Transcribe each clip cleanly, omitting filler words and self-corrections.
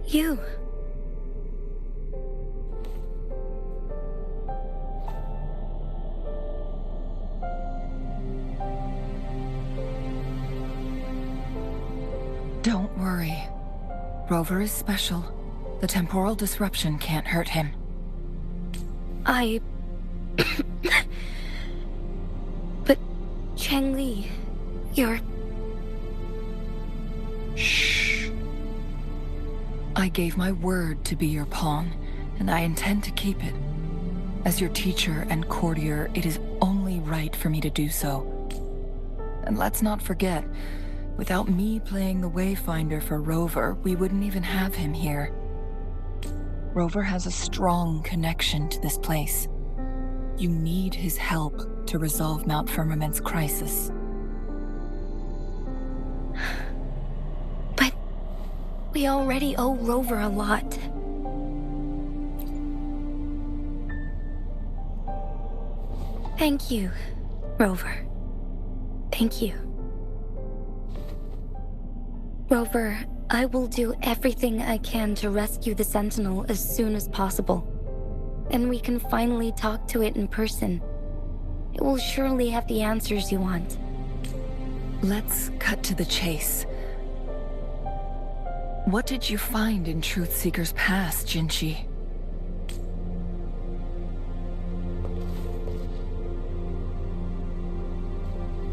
You. Don't worry. Rover is special. The temporal disruption can't hurt him. But, Changli, you're... Shh. I gave my word to be your pawn, and I intend to keep it. As your teacher and courtier, it is only right for me to do so. And let's not forget, without me playing the Wayfinder for Rover, we wouldn't even have him here. Rover has a strong connection to this place. You need his help to resolve Mount Firmament's crisis. But we already owe Rover a lot. Thank you, Rover. Thank you. Rover, I will do everything I can to rescue the Sentinel as soon as possible. And we can finally talk to it in person. It will surely have the answers you want. Let's cut to the chase. What did you find in Truthseeker's past, Jinshi?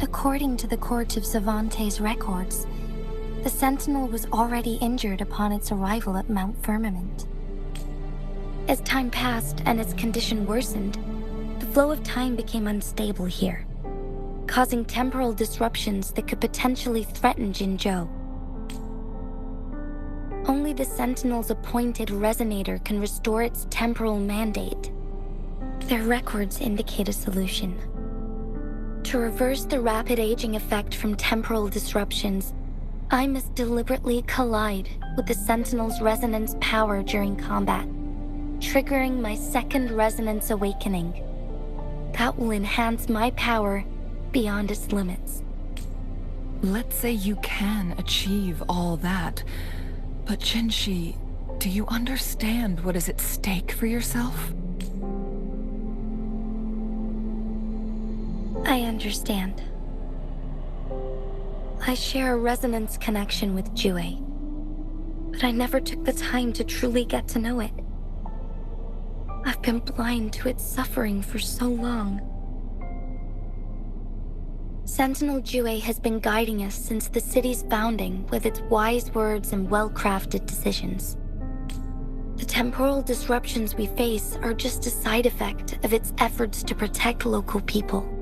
According to the Court of Savante's records, the Sentinel was already injured upon its arrival at Mount Firmament. As time passed and its condition worsened, the flow of time became unstable here, causing temporal disruptions that could potentially threaten Jinzhou. Only the Sentinel's appointed resonator can restore its temporal mandate. Their records indicate a solution. To reverse the rapid aging effect from temporal disruptions, I must deliberately collide with the Sentinel's resonance power during combat, triggering my second resonance awakening. That will enhance my power beyond its limits. Let's say you can achieve all that, but Jinshi, do you understand what is at stake for yourself? I understand. I share a resonance connection with Jue, but I never took the time to truly get to know it. I've been blind to its suffering for so long. Sentinel Jue has been guiding us since the city's founding with its wise words and well-crafted decisions. The temporal disruptions we face are just a side effect of its efforts to protect local people.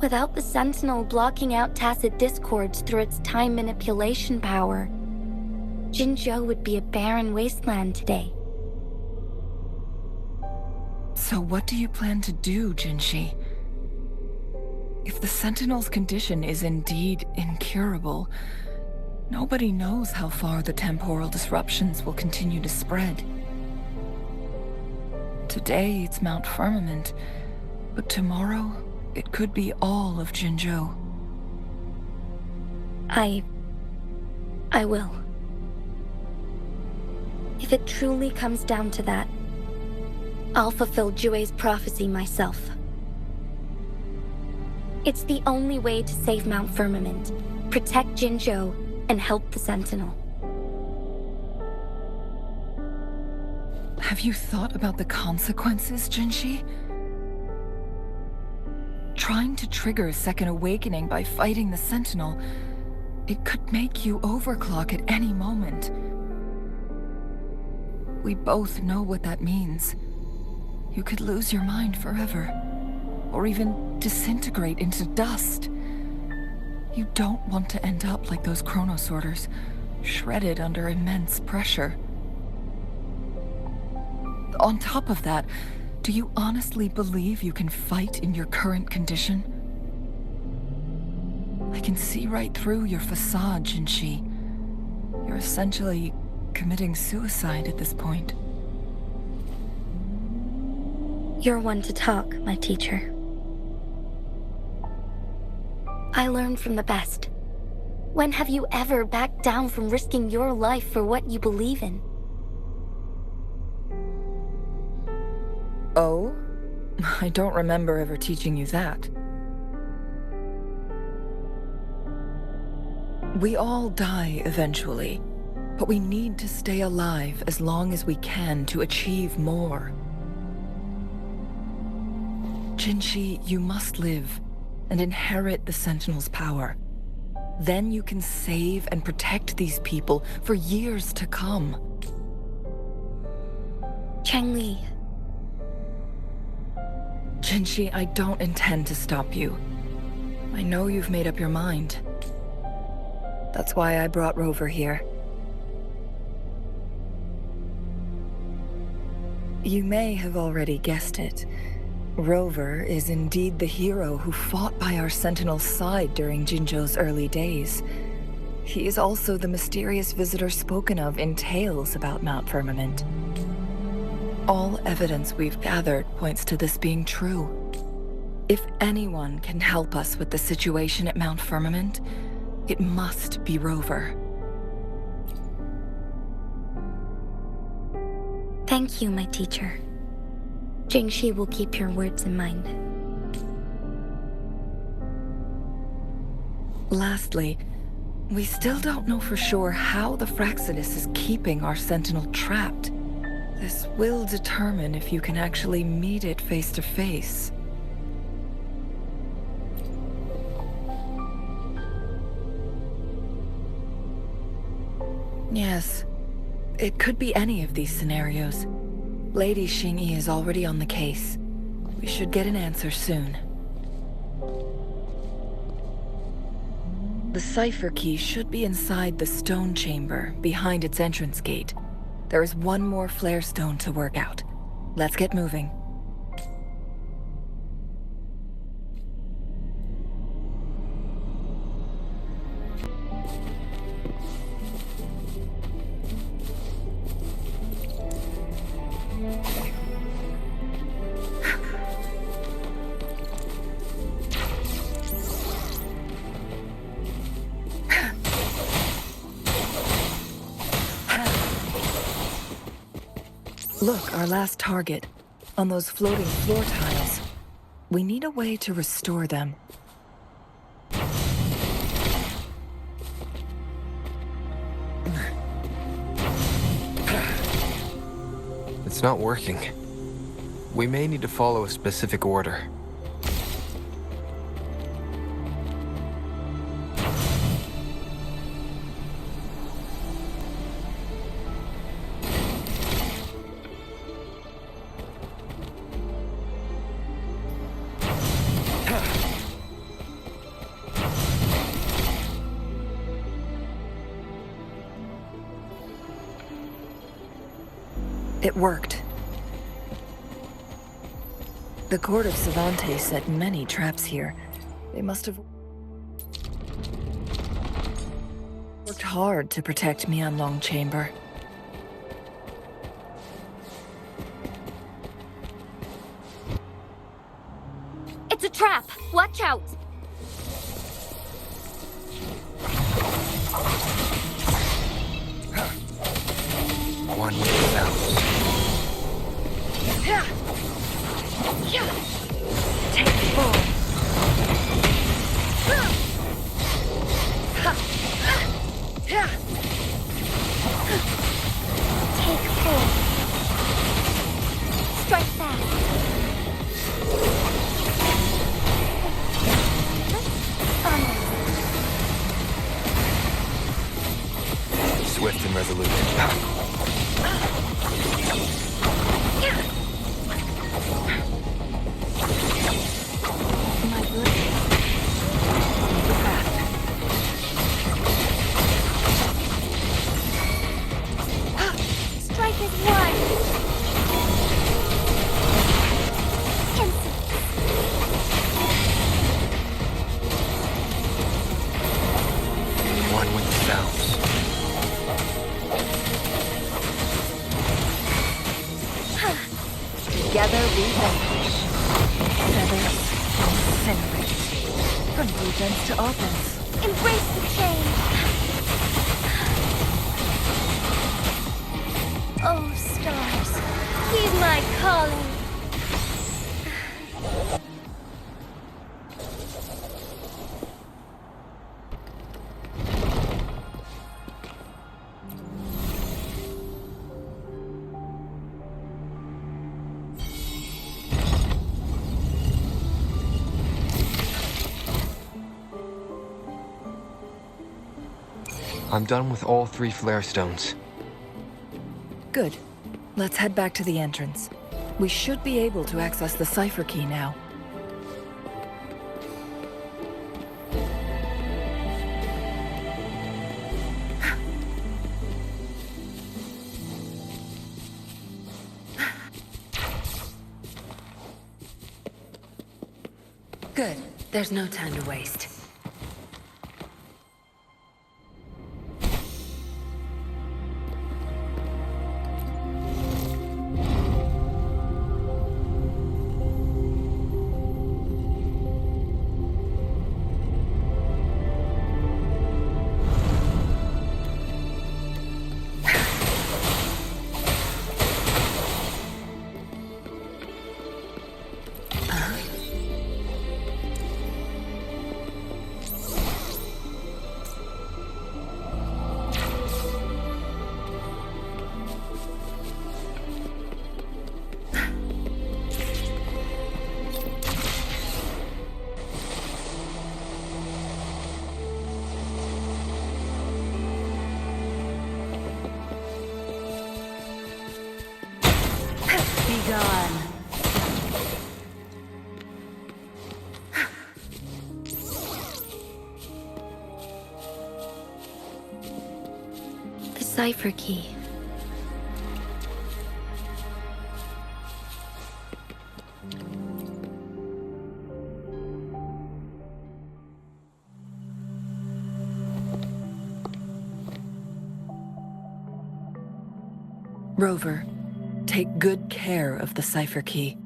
Without the Sentinel blocking out tacit discords through its time manipulation power, Jinzhou would be a barren wasteland today. So what do you plan to do, Jinshi? If the Sentinel's condition is indeed incurable, nobody knows how far the temporal disruptions will continue to spread. Today it's Mount Firmament, but tomorrow it could be all of Jinzhou. I will. If it truly comes down to that, I'll fulfill Jue's prophecy myself. It's the only way to save Mount Firmament, protect Jinzhou, and help the Sentinel. Have you thought about the consequences, Jinshi? Trying to trigger a second awakening by fighting the Sentinel, it could make you overclock at any moment. We both know what that means. You could lose your mind forever, or even disintegrate into dust. You don't want to end up like those chronosorters, shredded under immense pressure. On top of that, do you honestly believe you can fight in your current condition? I can see right through your facade, Jinshi. You're essentially committing suicide at this point. You're one to talk, my teacher. I learned from the best. When have you ever backed down from risking your life for what you believe in? Oh? I don't remember ever teaching you that. We all die eventually, but we need to stay alive as long as we can to achieve more. Jinshi, you must live and inherit the Sentinel's power. Then you can save and protect these people for years to come. Changli. Jinshi, I don't intend to stop you. I know you've made up your mind. That's why I brought Rover here. You may have already guessed it. Rover is indeed the hero who fought by our Sentinel's side during Jinzhou's early days. He is also the mysterious visitor spoken of in tales about Mount Firmament. All evidence we've gathered points to this being true. If anyone can help us with the situation at Mount Firmament, it must be Rover. Thank you, my teacher. Jinshi will keep your words in mind. Lastly, we still don't know for sure how the Fractsidus is keeping our Sentinel trapped. This will determine if you can actually meet it face to face. Yes, it could be any of these scenarios. Lady Xingyi is already on the case. We should get an answer soon. The cipher key should be inside the stone chamber, behind its entrance gate. There is one more flare stone to work out. Let's get moving. Look, our last target, on those floating floor tiles. We need a way to restore them. It's not working. We may need to follow a specific order. It worked. The court of Savante set many traps here. They must have worked hard to protect Mianlong Chamber. It's a trap! Watch out! One with the bounce. Take full. Take full. Strike fast. Swift and resolute. My blade. Make it fast. Strike is one. Instant. One with the bounce. Together we vanquish. Feathers incinerate. From defense to offense. Embrace the change. Oh, stars, heed my calling. I'm done with all 3 flare stones. Good. Let's head back to the entrance. We should be able to access the cipher key now. Good. There's no time to waste. Be gone. The cipher key. Rover, take good care of the cipher key.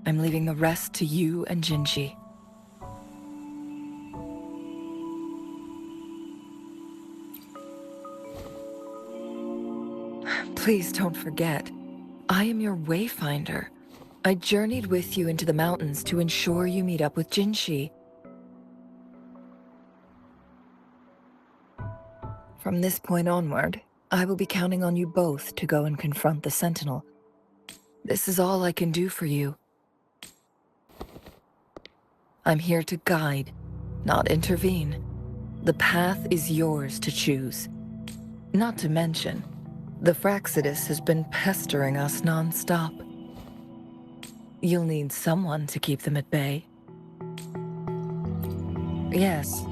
I'm leaving the rest to you and Jinshi. Please don't forget, I am your wayfinder. I journeyed with you into the mountains to ensure you meet up with Jinshi. From this point onward, I will be counting on you both to go and confront the Sentinel. This is all I can do for you. I'm here to guide, not intervene. The path is yours to choose. Not to mention, the Fractsidus has been pestering us non-stop. You'll need someone to keep them at bay. Yes,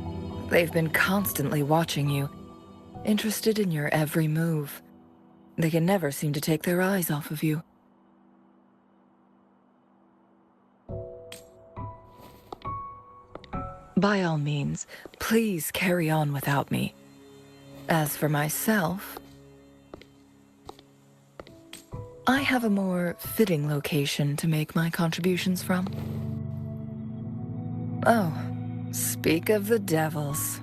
they've been constantly watching you, interested in your every move. They can never seem to take their eyes off of you. By all means, please carry on without me. As for myself, I have a more fitting location to make my contributions from. Oh, speak of the devils.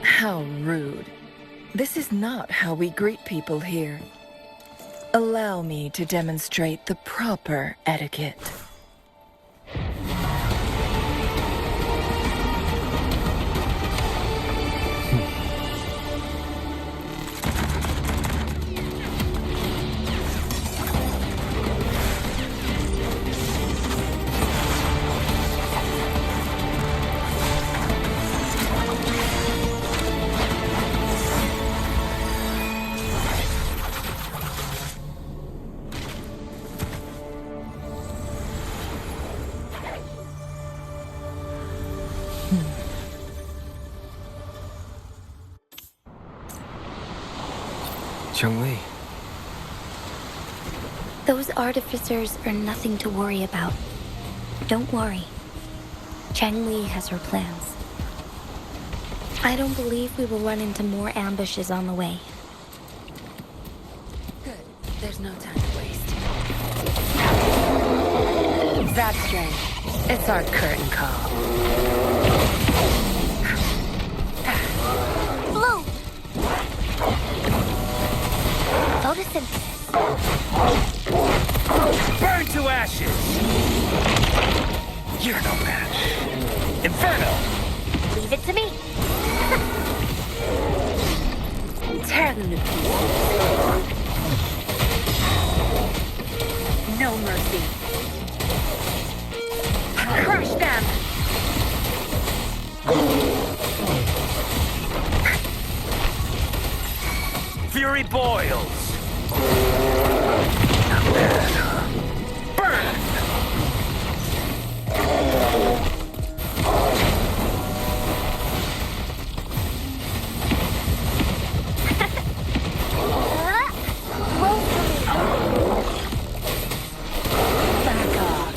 How rude. This is not how we greet people here. Allow me to demonstrate the proper etiquette. Chun-Li. Those artificers are nothing to worry about. Don't worry. Changli has her plans. I don't believe we will run into more ambushes on the way. Good. There's no time to waste. That's strange. It's our curtain call. Blue! Photosynthesis. Burn to ashes! You're no match. Inferno! Leave it to me. Tear them to pieces. No mercy. Crush them! Fury boils! Burn! Back off.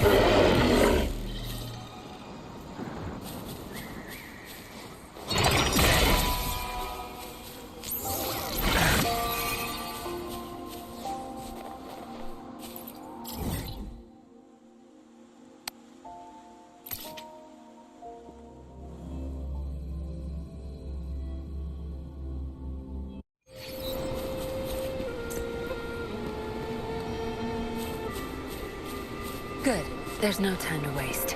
Good. There's no time to waste.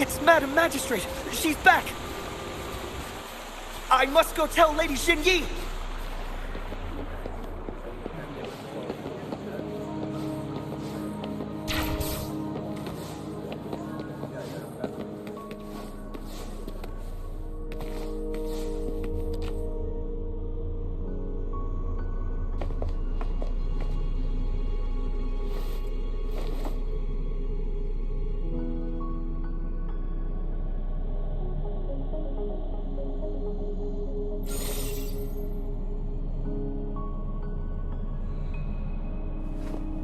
It's Madam Magistrate! She's back! I must go tell Lady Jinshi!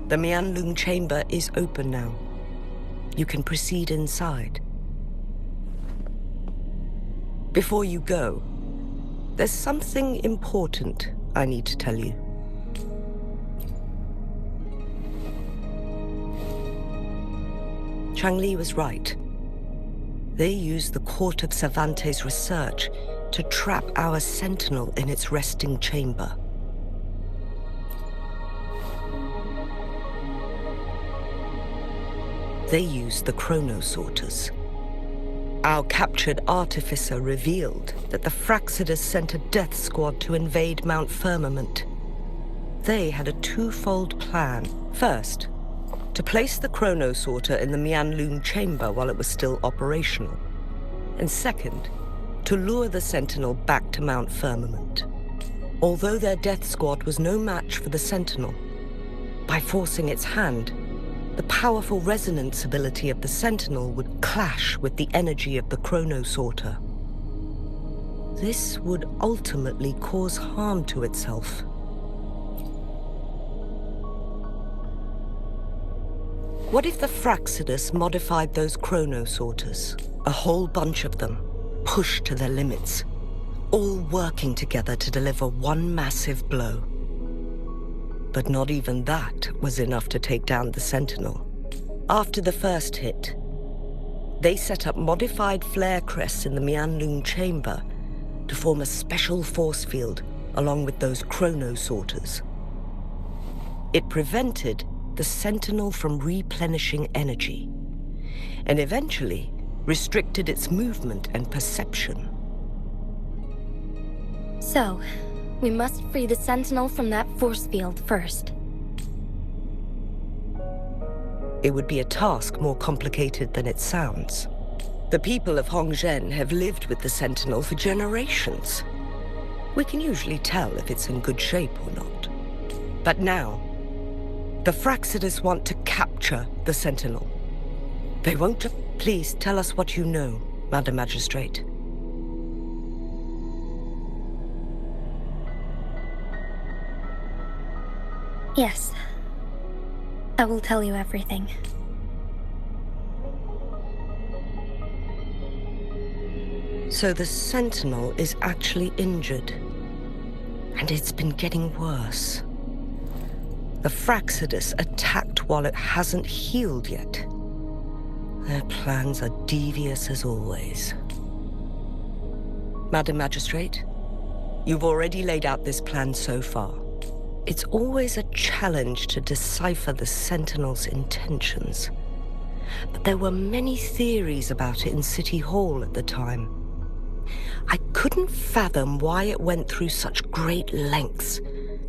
The Mianlung chamber is open now. You can proceed inside. Before you go, there's something important I need to tell you. Changli was right. They used the Court of Cervantes' research to trap our sentinel in its resting chamber. They used the chronosorters. Our captured artificer revealed that the Fractsidus sent a death squad to invade Mount Firmament. They had a twofold plan. First, to place the chronosorter in the Mianlung chamber while it was still operational. And second, to lure the Sentinel back to Mount Firmament. Although their death squad was no match for the Sentinel, by forcing its hand, the powerful resonance ability of the Sentinel would clash with the energy of the chronosorter. This would ultimately cause harm to itself. What if the Fractsidus modified those chronosorters? A whole bunch of them, pushed to their limits, all working together to deliver one massive blow. But not even that was enough to take down the Sentinel. After the first hit, they set up modified flare crests in the Mianlung chamber to form a special force field along with those chronosorters. It prevented the Sentinel from replenishing energy, and eventually restricted its movement and perception. So, we must free the Sentinel from that force field first. It would be a task more complicated than it sounds. The people of Hongzhen have lived with the Sentinel for generations. We can usually tell if it's in good shape or not. But now, the Fractsidus want to capture the Sentinel. They won't. Please tell us what you know, Madam Magistrate. Yes. I will tell you everything. So the Sentinel is actually injured. And it's been getting worse. The Fractsidus attacked while it hasn't healed yet. Their plans are devious as always. Madam Magistrate, you've already laid out this plan so far. It's always a challenge to decipher the Sentinel's intentions. But there were many theories about it in City Hall at the time. I couldn't fathom why it went through such great lengths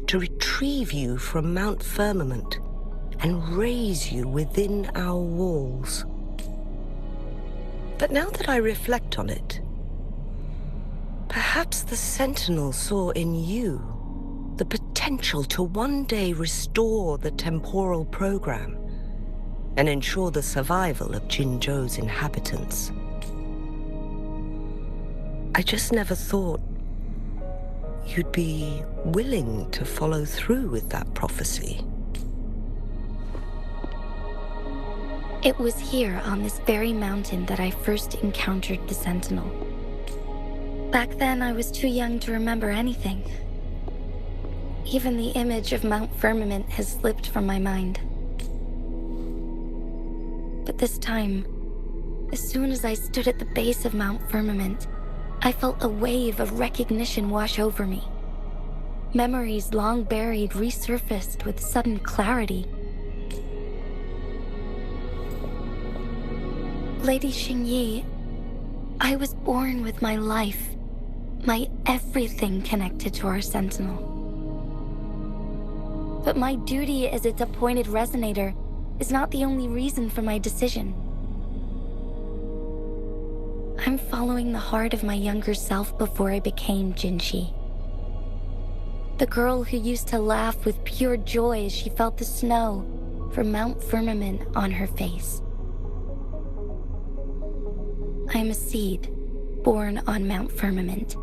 to retrieve you from Mount Firmament and raise you within our walls. But now that I reflect on it, perhaps the Sentinel saw in you the potential to one day restore the temporal program and ensure the survival of Jinzhou's inhabitants. I just never thought you'd be willing to follow through with that prophecy. It was here on this very mountain that I first encountered the Sentinel. Back then, I was too young to remember anything. Even the image of Mount Firmament has slipped from my mind. But this time, as soon as I stood at the base of Mount Firmament, I felt a wave of recognition wash over me. Memories long buried resurfaced with sudden clarity. Lady Xingyi, I was born with my life, my everything connected to our Sentinel. But my duty as its appointed resonator is not the only reason for my decision. I'm following the heart of my younger self before I became Jinshi. The girl who used to laugh with pure joy as she felt the snow from Mount Firmament on her face. I am a seed born on Mount Firmament,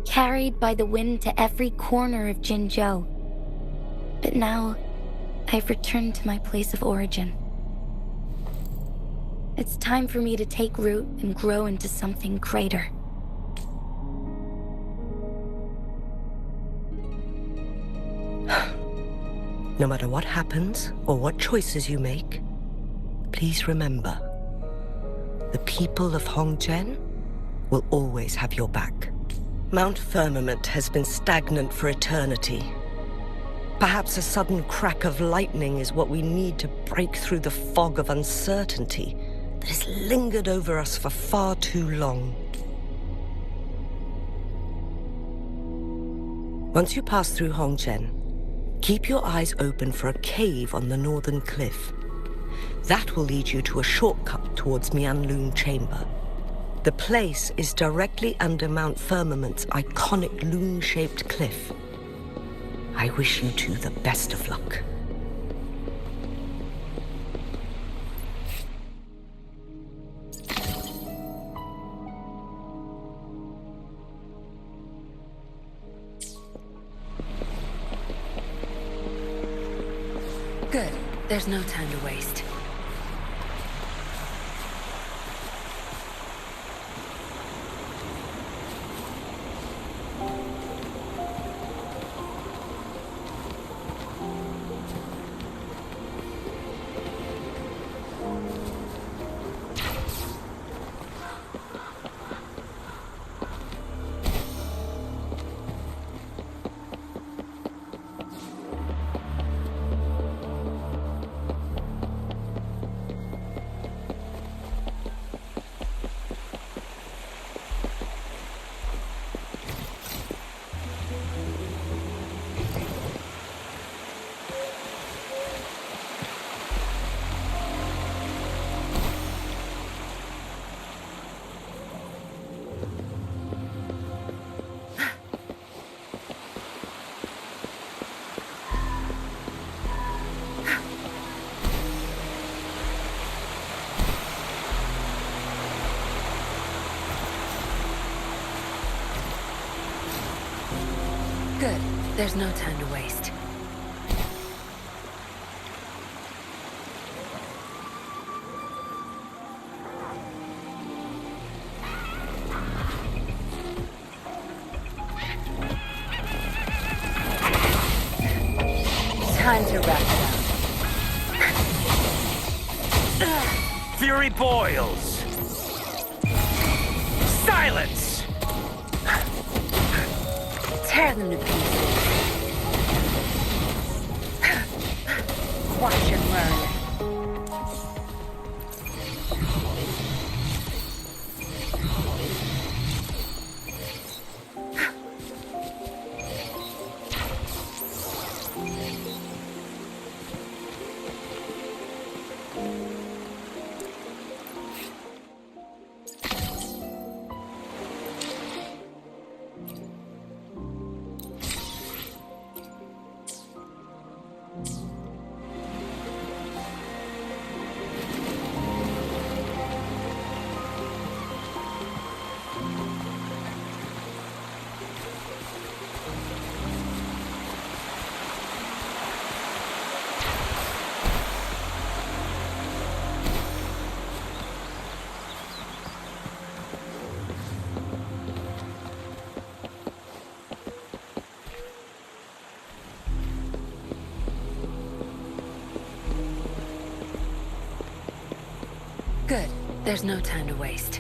carried by the wind to every corner of Jinzhou. But now, I've returned to my place of origin. It's time for me to take root and grow into something greater. No matter what happens or what choices you make, please remember, the people of Hongzhen will always have your back. Mount Firmament has been stagnant for eternity. Perhaps a sudden crack of lightning is what we need to break through the fog of uncertainty that has lingered over us for far too long. Once you pass through Hongzhen, keep your eyes open for a cave on the northern cliff. That will lead you to a shortcut towards Mianlun Chamber. The place is directly under Mount Firmament's iconic loon-shaped cliff. I wish you two the best of luck. Good. There's no time to waste. Good. There's no time to waste. Fury boils! Silence! Tear them to pieces. Watch and learn. Good. There's no time to waste.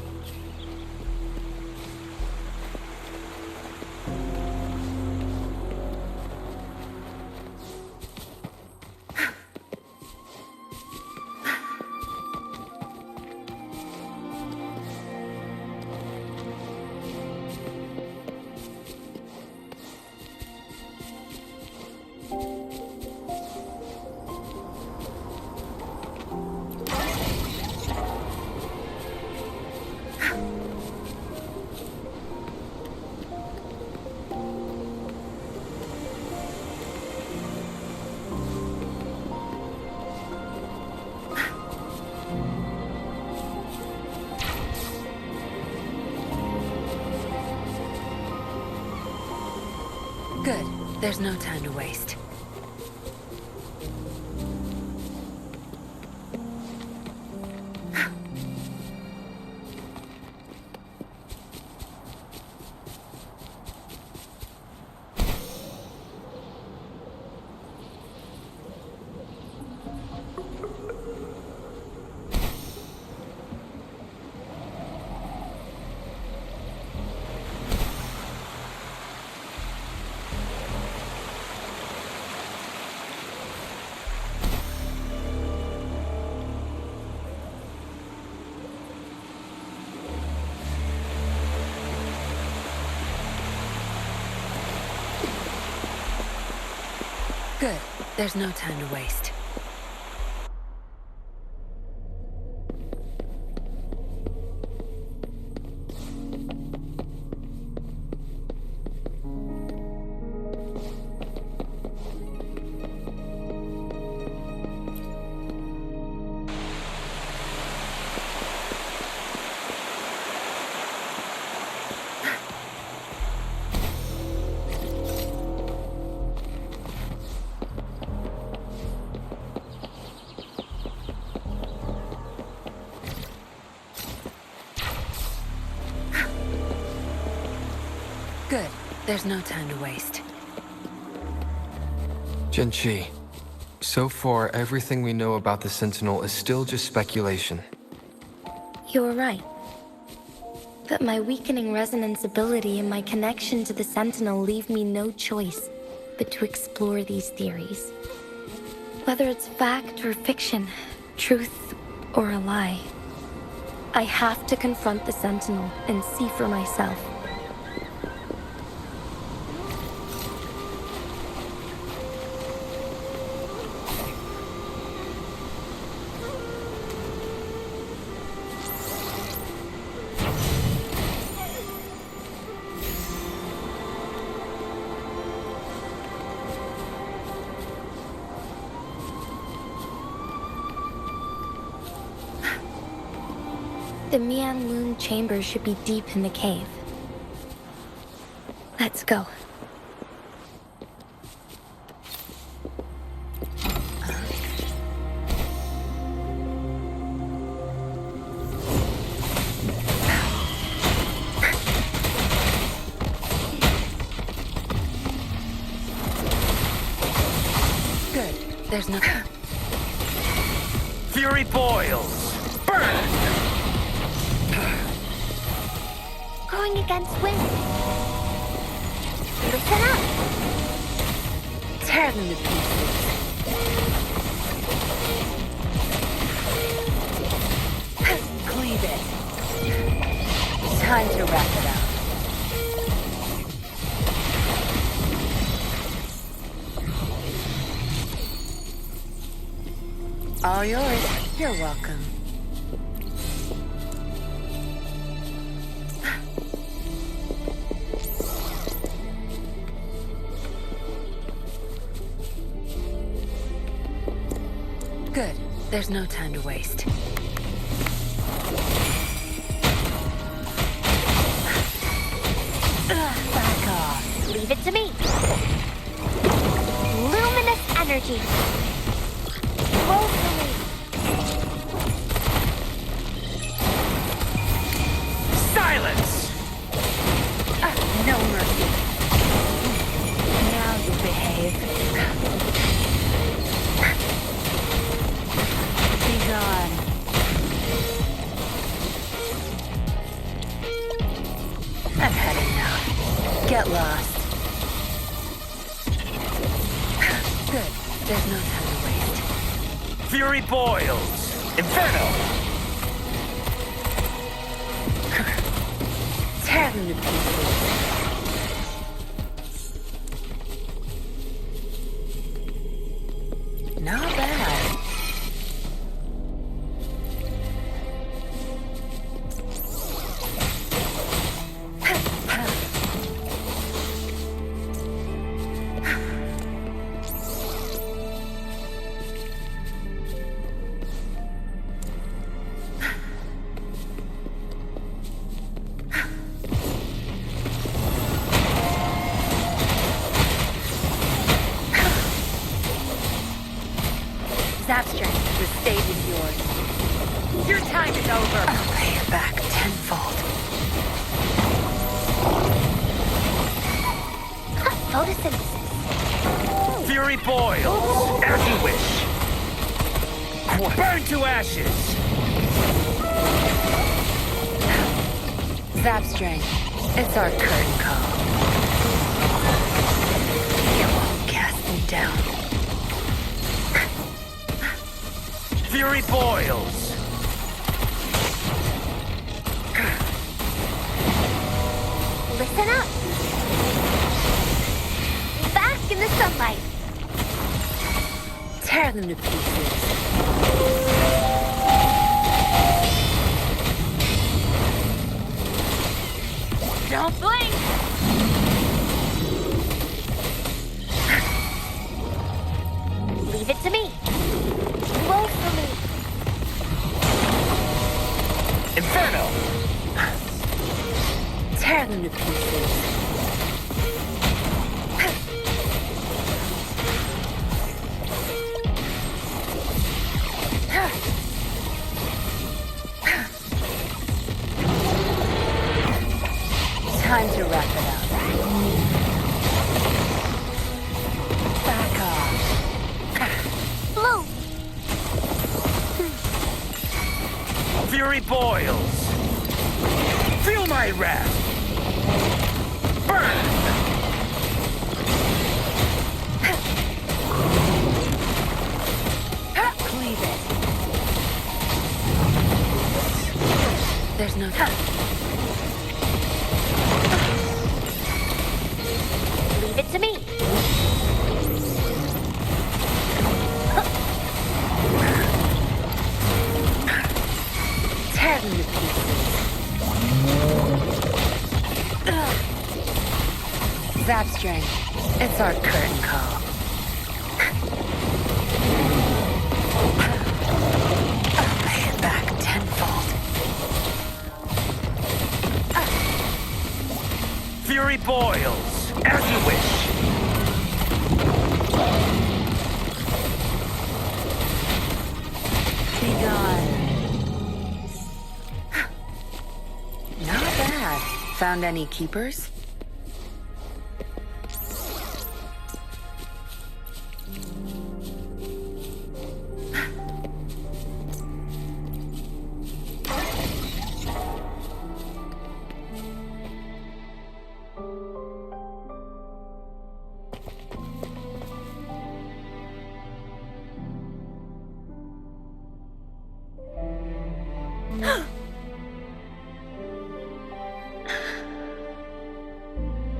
Good. There's no time to waste. Good. There's no time to waste. Good. There's no time to waste. Jinshi, so far everything we know about the Sentinel is still just speculation. You're right. But my weakening resonance ability and my connection to the Sentinel leave me no choice but to explore these theories. Whether it's fact or fiction, truth or a lie, I have to confront the Sentinel and see for myself. The Mian Loon chamber should be deep in the cave. Let's go. Good. There's no... Fury boils. Burn! Going against wind. Listen up. Tear them to pieces. Cleave it. Time to wrap it up. All yours. You're welcome. Good. There's no time to waste. Back off. Leave it to me. Luminous energy. Roll for me. Silence! No mercy. Now you behave. Be gone. I've had enough. Get lost. Good. There's no time to waste. Fury boils. Inferno! Tear them to pieces. Not bad. Zap strength, the stage is yours. Your time is over. I'll pay it back tenfold. Photosynthesis. Fury boils. As you wish. Burn to ashes. Zap strength, it's our curtain call. You won't cast me down. Fury boils. Listen up. Bask in the sunlight. Tear them to pieces. Don't blink! Leave it to me. Roll for me. Inferno! Tear them to pieces. Time to wrap it up. Back off. Bloom. Fury boils. Feel my wrath. Burn! Cleave it. There's no time. Leave it to me. Tear them to pieces. Zap strength, it's our curtain call. I'll pay it back tenfold. Fury boils. As you wish. Be gone. Not bad. Found any keepers?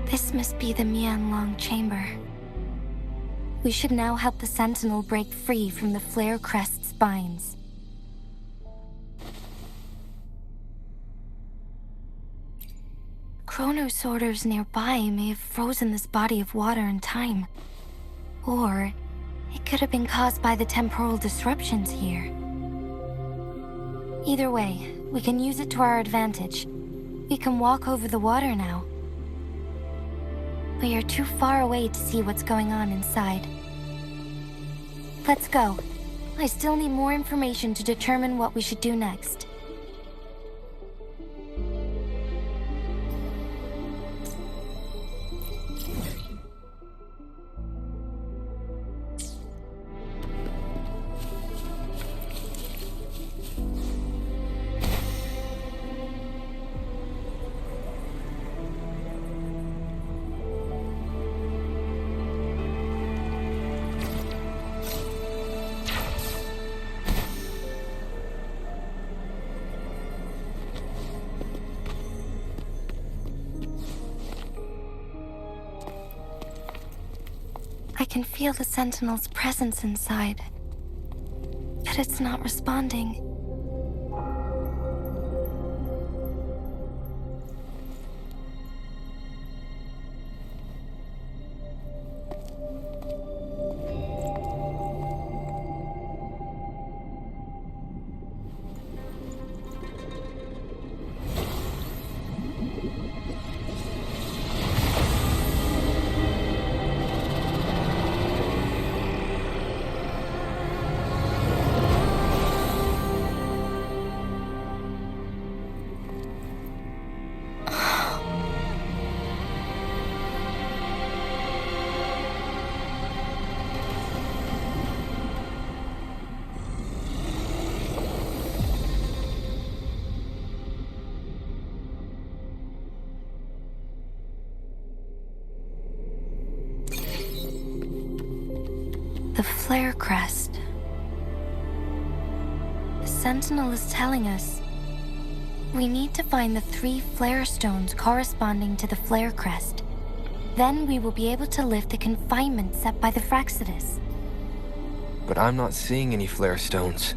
This must be the Mianlong chamber. We should now help the Sentinel break free from the Flare Crest's binds. Chronosorters nearby may have frozen this body of water in time. Or it could have been caused by the temporal disruptions here. Either way, we can use it to our advantage. We can walk over the water now. We are too far away to see what's going on inside. Let's go. I still need more information to determine what we should do next. I can feel the Sentinel's presence inside, but it's not responding. The Flare Crest. The Sentinel is telling us we need to find the 3 flare stones corresponding to the Flare Crest. Then we will be able to lift the confinement set by the Fractsidus. But I'm not seeing any flare stones.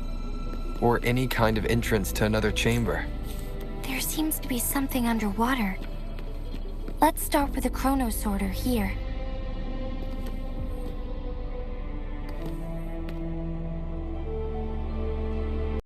Or any kind of entrance to another chamber. There seems to be something underwater. Let's start with the Chronosorter here.